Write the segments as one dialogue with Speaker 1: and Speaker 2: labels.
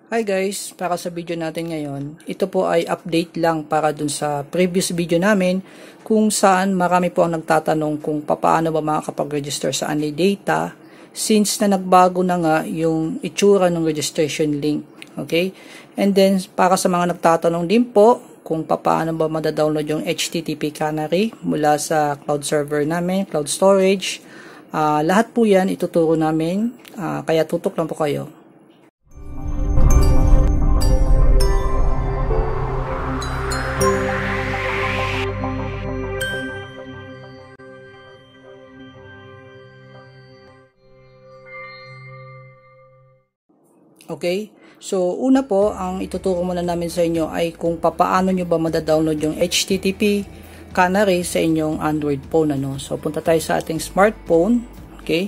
Speaker 1: Hi guys, para sa video natin ngayon, ito po ay update lang para dun sa previous video namin kung saan marami po ang nagtatanong kung paano ba makakapag-register sa Only Data since na nagbago na nga yung itsura ng registration link. Okay? And then, para sa mga nagtatanong din po kung paano ba madadownload yung HTTP Canary mula sa cloud server namin, cloud storage, lahat po yan ituturo namin, kaya tutok lang po kayo. Okay? So, una po, ang ituturo muna namin sa inyo ay kung paano nyo ba madadownload yung HTTP Canary sa inyong Android phone. So, punta tayo sa ating smartphone. Okay?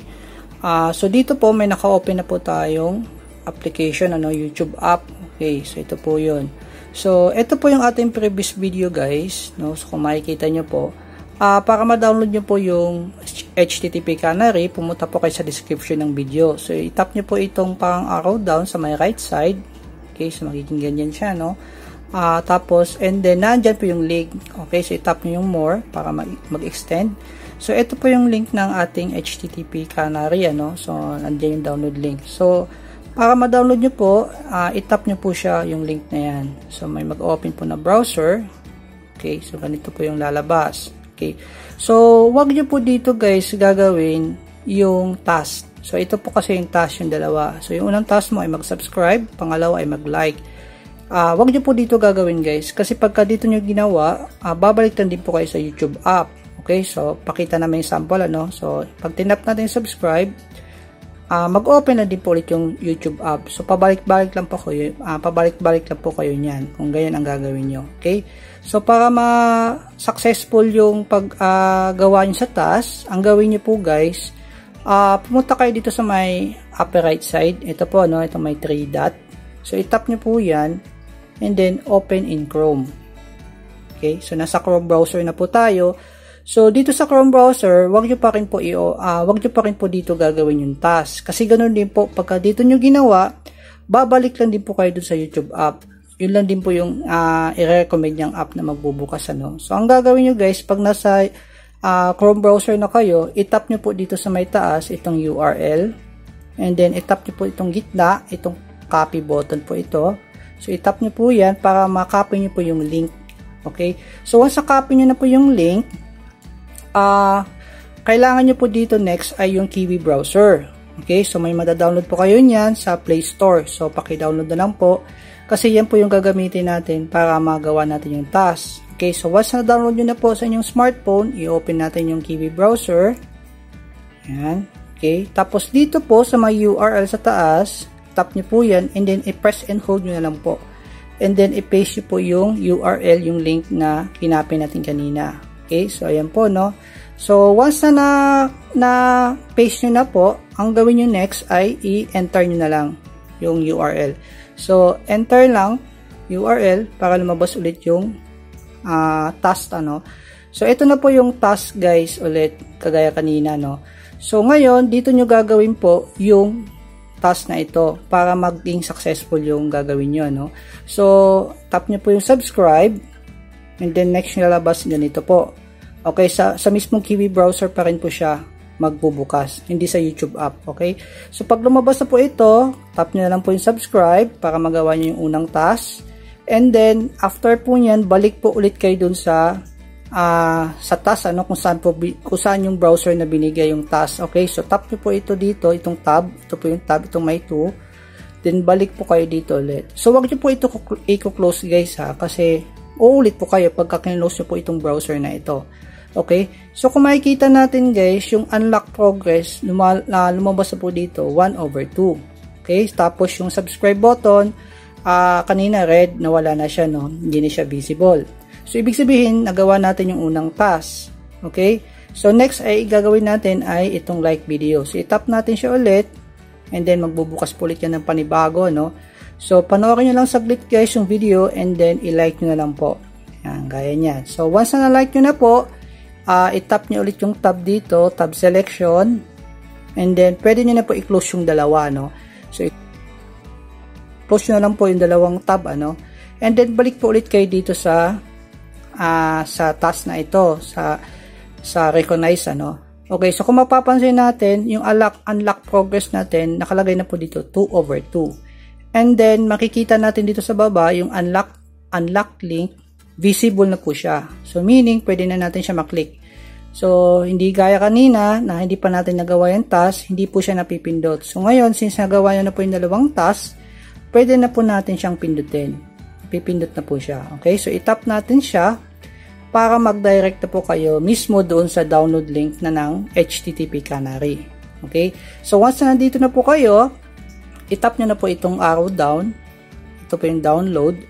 Speaker 1: So, dito po may naka-open na po tayong application, YouTube app. Okay? So, ito po yun. So, ito po yung ating previous video guys. So, kung makikita nyo po, para ma-download nyo po yung HTTP Canary, pumunta po kayo sa description ng video. So, itap nyo po itong parang arrow down sa my right side. Okay, so magiging ganyan siya, tapos, and then, nandyan po yung link. Okay, so itap nyo yung more para mag-extend. So, ito po yung link ng ating HTTP Canary, So, nandyan yung download link. So, para ma-download nyo po, itap nyo po siya yung link na yan. So, may mag-open po na browser. Okay, so ganito po yung lalabas. Okay. So, wag nyo po dito guys gagawin yung task. So, ito po kasi yung task yung dalawa. So, yung unang task mo ay mag-subscribe, pangalawa ay mag-like. Wag nyo po dito gagawin guys. Kasi pagka dito nyo ginawa, babalik din po kayo sa YouTube app. Okay. So, pakita namin yung sample, So, pag tinap natin yung subscribe, mag-open na din po ulit yung YouTube app. So, pabalik-balik lang po kayo. Pabalik-balik lang po kayo niyan kung ganyan ang gagawin nyo. Okay? So, para ma-successful yung paggawa nyo sa task, ang gawin nyo po guys, pumunta kayo dito sa may upper right side. Ito po, ito may 3 dot. So, itap nyo po yan and then open in Chrome. Okay? So, nasa Chrome browser na po tayo. So, dito sa Chrome browser, wag nyo pa rin po dito gagawin yung task. Kasi ganoon din po, pagka dito nyo ginawa, babalik lang din po kayo dun sa YouTube app. Yun lang din po yung i-recommend yung app na magbubukas. So, ang gagawin nyo guys, pag nasa Chrome browser na kayo, itap nyo po dito sa may taas, itong URL. And then, itap nyo po itong gitna, itong copy button po ito. So, itap nyo po yan para makopy nyo po yung link. Okay? So, once na-copy nyo na po yung link, kailangan nyo po dito next ay yung Kiwi browser. Okay, so may madadownload po kayo niyan sa Play Store. So, paki-download na lang po. Kasi yan po yung gagamitin natin para magawa natin yung task. Okay, so once na-download nyo na po sa inyong smartphone, i-open natin yung Kiwi browser. Yan. Okay, tapos dito po sa may URL sa taas, tap nyo po yan and then i-press and hold nyo na lang po. And then i-paste nyo po yung URL, yung link na kinapin natin kanina. Okay, so ayan po, So, once na paste nyo na po, ang gawin nyo next ay i-enter nyo na lang yung URL. So, enter lang URL para lumabas ulit yung task, So, ito na po yung task guys ulit, kagaya kanina, So, ngayon, dito nyo gagawin po yung task na ito para maging successful yung gagawin nyo, So, tap nyo po yung subscribe. And then next nyo lalabas ganito po. Okay, sa mismong Kiwi browser pa rin po siya magbubukas, hindi sa YouTube app. Okay, so pag lumabas na po ito, tap nyo na lang po yung subscribe para magawa nyo yung unang task. And then after po nyan, balik po ulit kayo dun sa task, kung saan yung browser na binigay yung task. Okay, so tap nyo po ito dito, itong tab, ito po yung tab, itong may 2. Then balik po kayo dito ulit. So wag nyo po ito i-close guys kasi uulit po kayo pagka kinlose nyo po itong browser na ito. Okay? So, kung makikita natin guys, yung unlock progress, lumabas na po dito, 1/2. Okay? Tapos, yung subscribe button, kanina red, nawala na siya, Hindi na siya visible. So, ibig sabihin, nagawa natin yung unang task. Okay? So, next ay gagawin natin ay itong like video. So, itap natin siya ulit, and then magbubukas po ulit yan ng panibago, So, panoorin nyo lang saglit guys yung video and then i-like nyo na lang po. Yan, gaya niyan. So, once na like nyo na po, itap nyo ulit yung tab dito, tab selection. And then, pwede nyo na po i-close yung dalawa, So, close nyo na lang po yung dalawang tab, ano. And then, balik po ulit kayo dito sa task na ito, sa recognize, ano. Okay, so kung mapapansin natin, yung unlock progress natin, nakalagay na po dito, 2/2. And then, makikita natin dito sa baba, yung unlock link, visible na po siya. So, meaning, pwede na natin siya maklik. So, hindi gaya kanina na hindi pa natin nagawa yung task, hindi po siya napipindot. So, ngayon, since nagawa na po yung dalawang task, pwede na po natin siyang pindutin. Pipindot na po siya. Okay? So, itap natin siya para mag-direct na po kayo mismo doon sa download link na ng HTTP Canary. Okay? So, once na nandito na po kayo, itap nyo na po itong arrow down. Ito po yung download.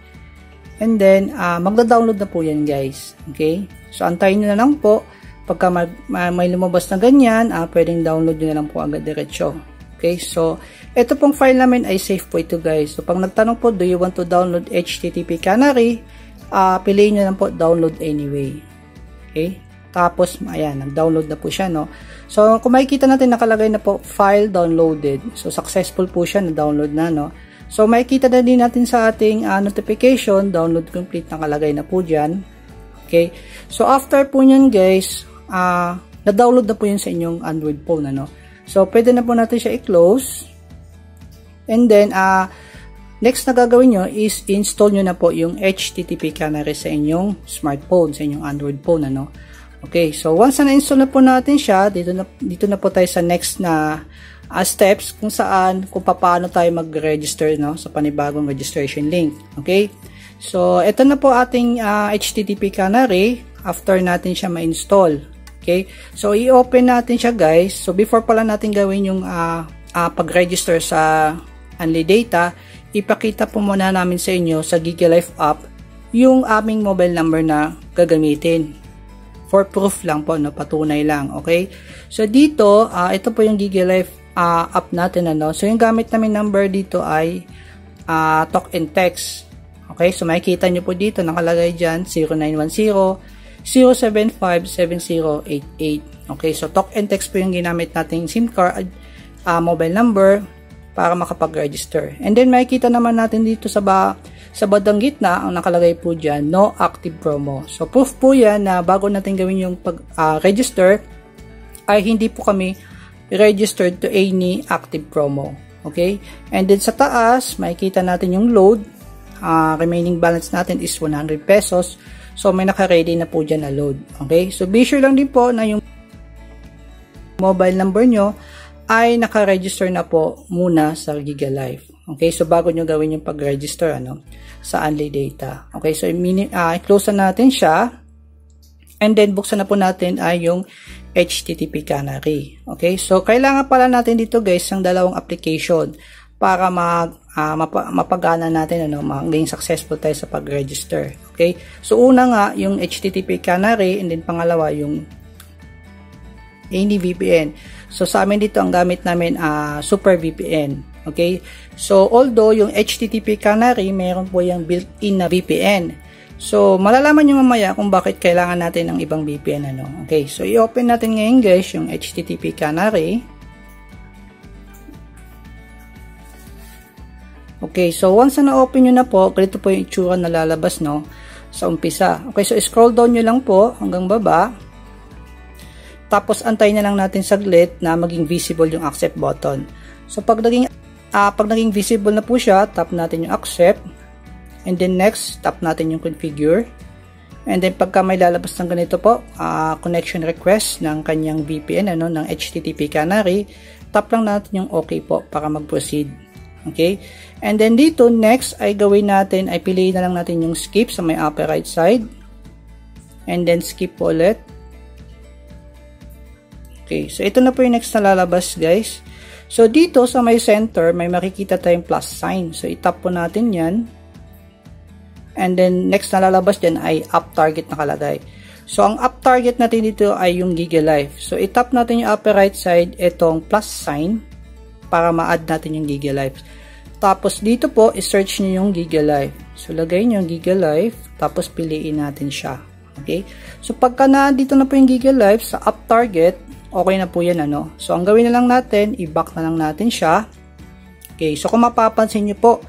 Speaker 1: And then, magda-download na po yan, guys. Okay? So, antayin nyo na lang po. Pagka may lumabas na ganyan, pwedeng download nyo na lang po agad diretso. Okay, so, ito pong file namin ay safe po ito, guys. So, pag nagtanong po, do you want to download HTTP Canary? Piliin nyo lang po, download anyway. Okay, tapos, ayan, nag-download na po siya, no? So, kung makikita natin, nakalagay na po, file downloaded. So, successful po siya, na-download na, no? So, makikita na din natin sa ating notification, download complete, nakalagay na po dyan. Okay, so, after po nyan, guys, na-download na po yun sa inyong Android phone, ano. So, pwede na po natin siya i-close. And then, next na gagawin nyo is install nyo na po yung HTTP Canary sa inyong smartphone, sa inyong Android phone, ano. Okay, so once na install na po natin siya, dito na po tayo sa next na steps kung paano tayo mag-register, no, sa panibagong registration link. Okay, so ito na po ating HTTP Canary after natin siya ma-install. Okay, so i-open natin siya, guys. So before pala natin gawin yung pag-register sa Only Data, ipakita po muna namin sa inyo sa GigaLife app yung aming mobile number na gagamitin. For proof lang po, no, patunay lang. Okay, so dito, ito po yung GigaLife app natin, ano. So yung gamit namin number dito ay talk and text. Okay, so makikita nyo po dito, nakalagay dyan 0910-075-7088. Okay, so talk and text po yung ginamit nating SIM card, mobile number para makapag-register. And then makikita naman natin dito sa bandang gitna, ang nakalagay po dyan, no active promo. So proof po yan na bago natin gawin yung pag-register, ay hindi po kami registered to any active promo. Okay, and then sa taas, makikita natin yung load. Remaining balance natin is 100 pesos. So, may naka-ready na po dyan na load. Okay? So, be sure lang din po na yung mobile number nyo ay naka-register na po muna sa GigaLife. Okay? So, bago nyo gawin yung pag-register, sa Only Data. Okay? So, i-close na natin siya. And then, buksan na po natin ay yung HTTP Canary. Okay? So, kailangan pala natin dito, guys, ng dalawang application para mapagana natin, maging successful tayo sa pag-register. Okay? So, una nga, yung HTTP Canary, and then pangalawa, yung AnyVPN. So, sa amin dito, ang gamit namin, Super VPN. Okay? So, although, yung HTTP Canary, meron po yung built-in na VPN. So, malalaman nyo mamaya kung bakit kailangan natin ng ibang VPN, Okay? So, i-open natin ngayon, guys, yung HTTP Canary. Okay, so once na na-open nyo na po, ganito po yung itsura na lalabas, no, sa umpisa. Okay, so scroll down nyo lang po hanggang baba. Tapos antayin na lang natin saglit na maging visible yung accept button. So pag naging visible na po siya, tap natin yung accept. And then next, tap natin yung configure. And then pagka may lalabas ng ganito po, connection request ng kanyang VPN, ng HTTP Canary, tap lang natin yung okay po para mag-proceed. Okay? And then dito, next ay gawin natin, ay piliin na lang natin yung skip sa may upper right side. And then skip ulit. Okay, so ito na po yung next na lalabas, guys. So dito sa may center, may makikita tayong plus sign. So itap po natin yan. And then next na lalabas dyan ay up target nakalagay. So ang up target natin dito ay yung GigaLife. So itap natin yung upper right side, itong plus sign, para ma-add natin yung GigaLife. Tapos dito po, i-search nyo yung GigaLife. So lagay nyo yung GigaLife, tapos piliin natin siya. Okay? So pagka dito na po yung GigaLife sa up target, okay na po yan, So ang gawin na lang natin, i-back na lang natin siya. Okay, so kung mapapansin nyo po,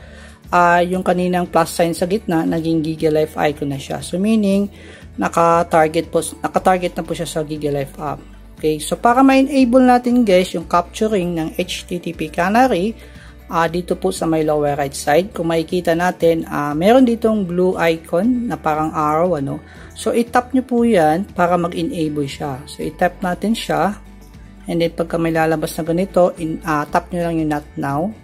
Speaker 1: yung kaninang plus sign sa gitna, naging GigaLife icon na siya. So meaning, naka-target na po siya sa GigaLife app. Okay, so para ma-enable natin guys yung capturing ng HTTP canary, dito po sa may lower right side, kung makikita natin, meron ditong blue icon na parang arrow, ano. So i-tap nyo po yan para mag-enable siya. So i-tap natin siya, and then pagka may lalabas na ganito, tap nyo lang yung not now.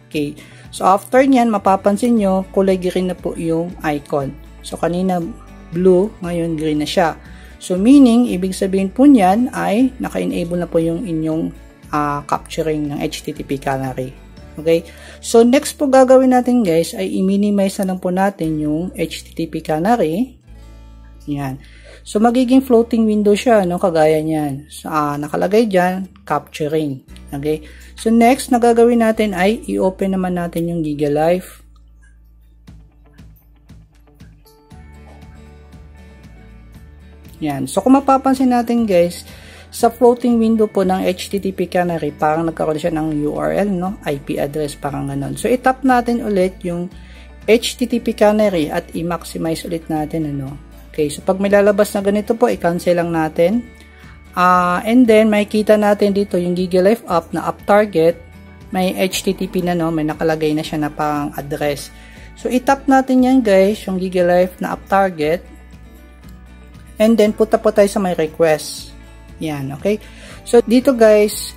Speaker 1: Okay, so after nyan, mapapansin nyo, kulay green na po yung icon. So kanina blue, ngayon green na siya. So meaning, ibig sabihin po nyan ay naka-enable na po yung inyong capturing ng HTTP canary. Okay, so next po gagawin natin guys ay i-minimize na lang po natin yung HTTP canary. Yan. So magiging floating window siya, no, kagaya niyan. So, nakalagay dyan, capturing. Okay, so next na gagawin natin ay i-open naman natin yung GigaLife. Yan. So kung mapapansin natin guys, sa floating window po ng HTTP canary, parang nagkaroon siya ng URL, no? IP address, parang ganon. So i-tap natin ulit yung HTTP canary at i-maximize ulit natin, ano. Okay, so pag may lalabas na ganito po, i-cancel lang natin. And then makikita natin dito yung GigaLife app na app target, may HTTP na, no? May nakalagay na siya na parang address. So i-tap natin yan guys, yung GigaLife na app target. And then punta po tayo sa may request. Yan, okay? So dito guys,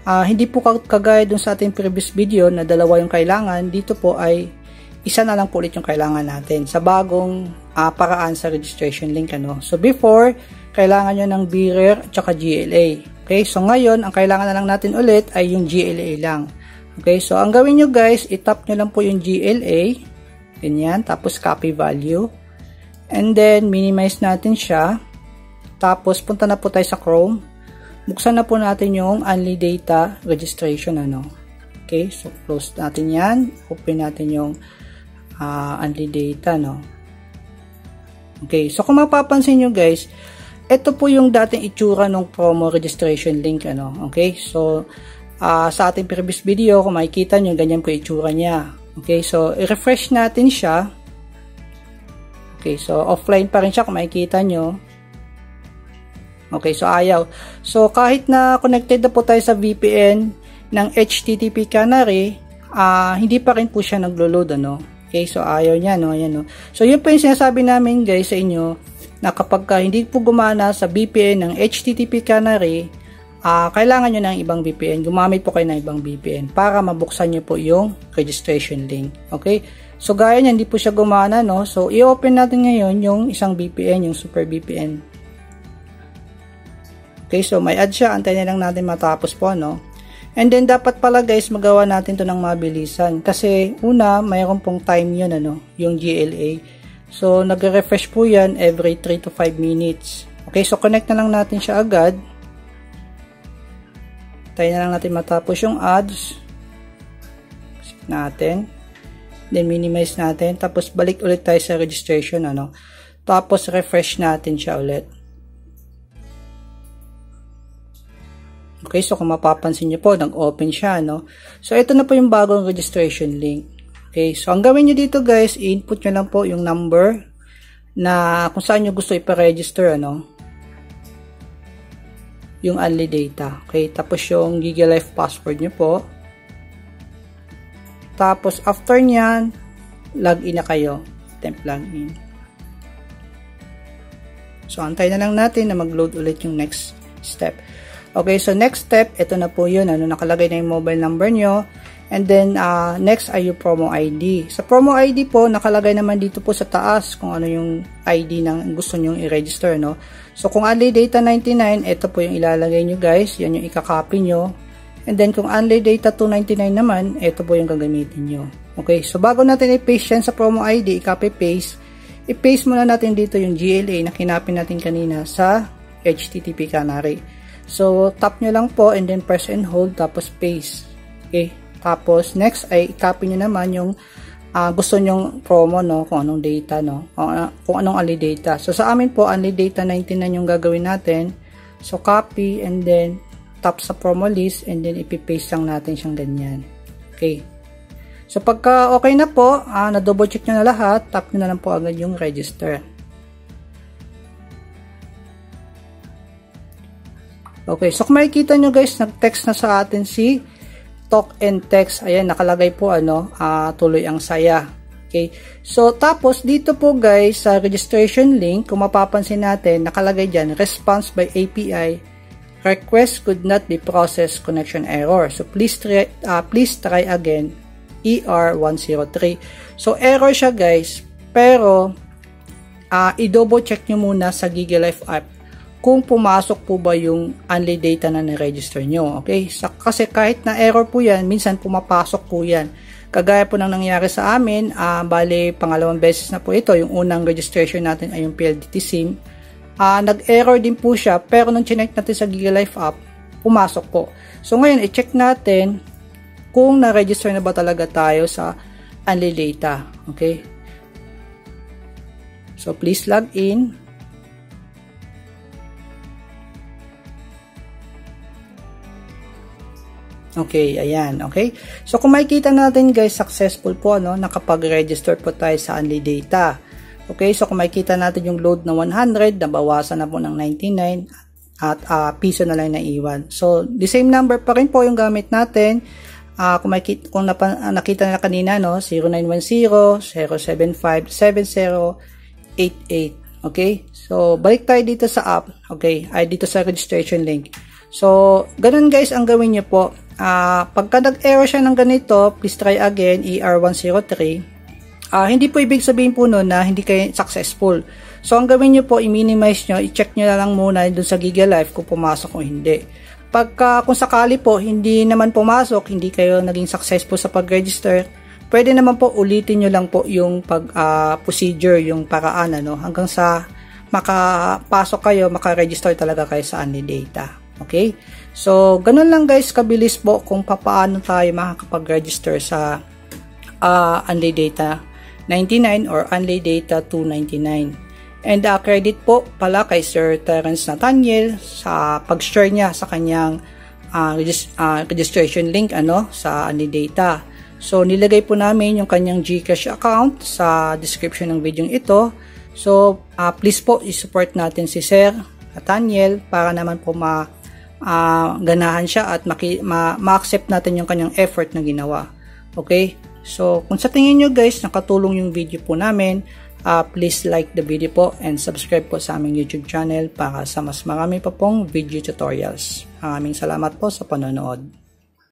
Speaker 1: hindi po kagaya dun sa ating previous video na dalawa yung kailangan. Dito po ay isa na lang po ulit yung kailangan natin sa bagong paraan sa registration link, ano. So before, kailangan nyo ng bearer at saka GLA. Okay, so ngayon ang kailangan na lang natin ulit ay yung GLA lang. Okay, so ang gawin nyo guys, itap nyo lang po yung GLA, ganyan, tapos copy value, and then minimize natin siya. Tapos, punta na po tayo sa Chrome. Buksan na po natin yung Only Data Registration, ano. Okay, so close natin yan. Open natin yung Only Data, no. Okay, so kung mapapansin nyo guys, ito po yung dating itsura ng promo registration link, ano. Okay, so sa ating previous video, kung makikita nyo, ganyan po itsura niya. Okay, so i-refresh natin siya. Okay, so offline pa rin siya kung makikita nyo. Okay, so ayaw. So kahit na connected na po tayo sa VPN ng HTTP canary, hindi pa rin po siya naglo-load, ano. Okay, so ayaw niya, no. Ayan, no. So yun po yung sinasabi namin guys sa inyo, na kapag hindi po gumana sa VPN ng HTTP canary, kailangan nyo ng ibang VPN. Gumamit po kayo ng ibang VPN para mabuksan nyo po yung registration link. Okay, so gaya niya, hindi po siya gumana, no. So i-open natin ngayon yung isang VPN, yung Super VPN. Okay, so may add siya, antayin na lang natin matapos po, no. And then dapat pala guys, magawa natin to ng mabilisan kasi una, mayroon pong time yun, ano, yung GLA. So nagre-refresh po yan every 3 to 5 minutes. Okay, so connect na lang natin siya agad. Antayin na lang natin matapos yung ads. Skip natin. Then minimize natin, tapos balik ulit tayo sa registration, ano. Tapos refresh natin siya ulit. Okay, so kung mapapansin nyo po, nag-open siya, no? So, ito na po yung bagong registration link. Okay, so ang gawin nyo dito guys, i-input nyo lang po yung number na kung saan nyo gusto ipa-register, ano? Yung Only Data. Okay, tapos yung GigaLife password nyo po. Tapos, after nyan, login na kayo. Temp login. So, antay na lang natin na mag-load ulit yung next step. Okay, so next step, ito na po yun, ano, nakalagay na yung mobile number nyo. And then, next ay yung promo ID. Sa promo ID po, nakalagay naman dito po sa taas kung ano yung ID na gusto nyo i-register, no. So, kung Only Data 99, ito po yung ilalagay nyo guys, yan yung ikakopy nyo. And then, kung Only Data 299 naman, ito po yung gagamitin nyo. Okay, so bago natin i-paste yan sa promo ID, i-copy-paste, i-paste muna natin dito yung GLA na kinapin natin kanina sa HTTP canary. So, tap nyo lang po and then press and hold tapos paste. Okay. Tapos, next ay i-copy nyo naman yung gusto nyong promo, no? Kung anong data, no? Kung anong Only Data. So, sa amin po, Only Data 99 yung gagawin natin. So, copy and then tap sa promo list and then ipipaste lang natin siyang ganyan. Okay. So pagka okay na po, na-double check nyo na lahat, tap nyo na lang po agad yung register. Okay, so kung makikita nyo guys, nag-text na sa atin si Talk and Text. Ayan, nakalagay po tuloy ang saya. Okay, so tapos dito po guys, sa registration link, kung mapapansin natin, nakalagay dyan, response by API, request could not be processed, connection error. So please try again, ER103. So error siya guys, pero i-double check nyo muna sa GigaLife app kung pumasok po ba yung only data na na-register nyo. Okay? Kasi kahit na error po yan, minsan pumapasok po yan. Kagaya po nang nangyari sa amin, bali pangalawang beses na po ito. Yung unang registration natin ay yung PLDT SIM. Nag-error din po siya, pero nung chinek natin sa GigaLife app, pumasok po. So ngayon, i-check natin kung na-register na ba talaga tayo sa only data. Okay? So please log in. Okay, ayan, okay. So kung makikita natin guys, successful po, nakapag-register po tayo sa only data. Okay, so kung makikita natin yung load na 100, nabawasan na po ng 99 at piso na lang na iwan. So the same number pa rin po yung gamit natin. Kung nakita na kanina, 0910-075-7088. Okay, so balik tayo dito sa app. Okay, ay dito sa registration link. So ganun guys ang gawin nyo po. Pagka nag-error siya ng ganito, please try again, ER103. Hindi po ibig sabihin po nun na hindi kayo successful. So ang gawin nyo po, i-minimize nyo, i-check nyo na lang muna dun sa GigaLife kung pumasok o hindi. Kung sakali po hindi naman pumasok, hindi kayo naging successful sa pag-register, pwede naman po ulitin nyo lang po yung procedure, yung paraan, hanggang sa makapasok kayo, makaregister talaga kayo sa only data. Okay? So, ganun lang guys, kabilis po kung paano tayo makakapag-register sa only data 99 or only data 299. And credit po pala kay Sir Terence Nathaniel sa pag-share niya sa kanyang registration link sa only data. So, nilagay po namin yung kanyang GCash account sa description ng video ito. So, please po i-support natin si Sir Nathaniel para naman po ganahan siya at ma-accept natin yung kanyang effort na ginawa. Okay? So, kung sa tingin nyo guys, nakatulong yung video po namin, please like the video po and subscribe po sa aming YouTube channel para sa mas marami pa pong video tutorials. Maraming salamat po sa panonood.